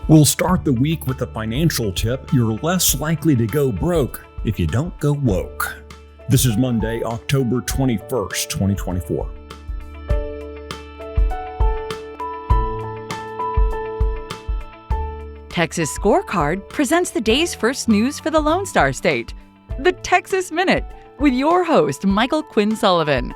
We'll start the week with a financial tip. You're less likely to go broke if you don't go woke. This is Monday, October 21st, 2024. Texas Scorecard presents the day's first news for the Lone Star State. The Texas Minute, with your host, Michael Quinn Sullivan.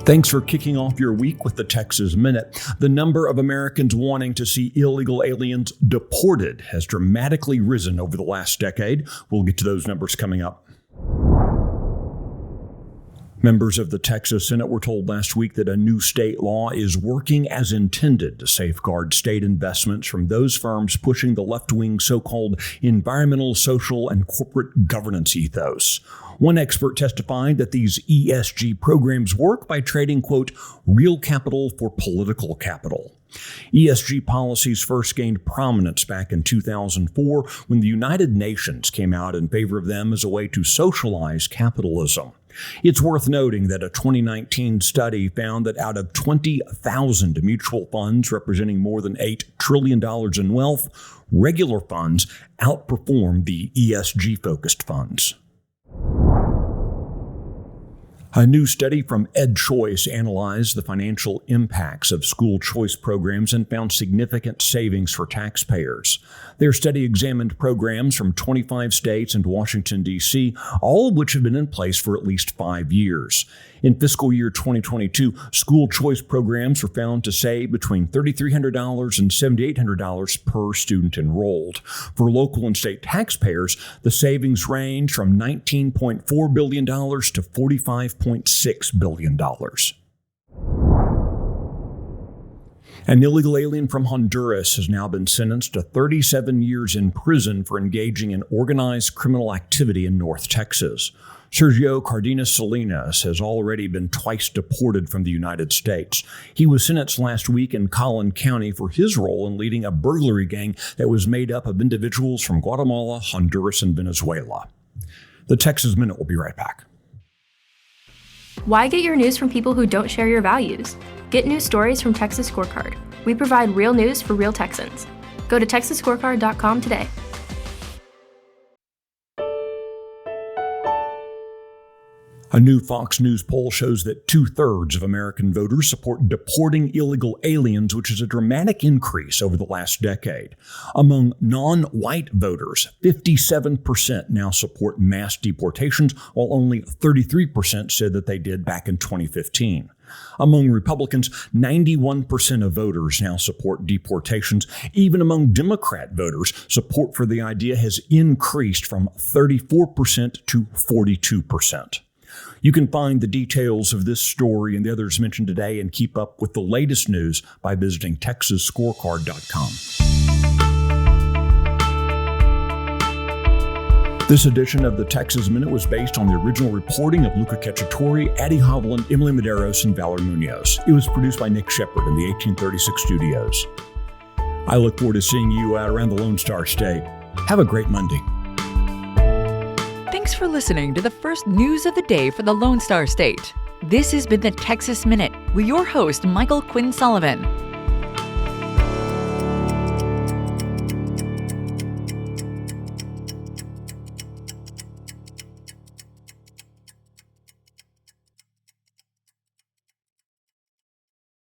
Thanks for kicking off your week with the Texas Minute. The number of Americans wanting to see illegal aliens deported has dramatically risen over the last decade. We'll get to those numbers coming up. Members of the Texas Senate were told last week that a new state law is working as intended to safeguard state investments from those firms pushing the left-wing so-called environmental, social, and corporate governance ethos. One expert testified that these ESG programs work by trading, quote, real capital for political capital. ESG policies first gained prominence back in 2004 when the United Nations came out in favor of them as a way to socialize capitalism. It's worth noting that a 2019 study found that out of 20,000 mutual funds representing more than $8 trillion in wealth, regular funds outperformed the ESG-focused funds. A new study from EdChoice analyzed the financial impacts of school choice programs and found significant savings for taxpayers. Their study examined programs from 25 states and Washington, D.C., all of which have been in place for at least 5 years. In fiscal year 2022, school choice programs were found to save between $3,300 and $7,800 per student enrolled. For local and state taxpayers, the savings range from $19.4 billion to $45.6 billion. An illegal alien from Honduras has now been sentenced to 37 years in prison for engaging in organized criminal activity in North Texas. Sergio Cardenas Salinas has already been twice deported from the United States. He was sentenced last week in Collin County for his role in leading a burglary gang that was made up of individuals from Guatemala, Honduras, and Venezuela. The Texas Minute will be right back. Why get your news from people who don't share your values? Get news stories from Texas Scorecard. We provide real news for real Texans. Go to TexasScorecard.com today. A new Fox News poll shows that 2/3 of American voters support deporting illegal aliens, which is a dramatic increase over the last decade. Among non-white voters, 57% now support mass deportations, while only 33% said that they did back in 2015. Among Republicans, 91% of voters now support deportations. Even among Democrat voters, support for the idea has increased from 34% to 42%. You can find the details of this story and the others mentioned today and keep up with the latest news by visiting TexasScorecard.com. This edition of the Texas Minute was based on the original reporting of Luca Cacciatore, Addie Hovland, Emily Medeiros, and Valerie Munoz. It was produced by Nick Shepard in the 1836 studios. I look forward to seeing you out around the Lone Star State. Have a great Monday. Thanks for listening to the first news of the day for the Lone Star State. This has been the Texas Minute with your host, Michael Quinn Sullivan.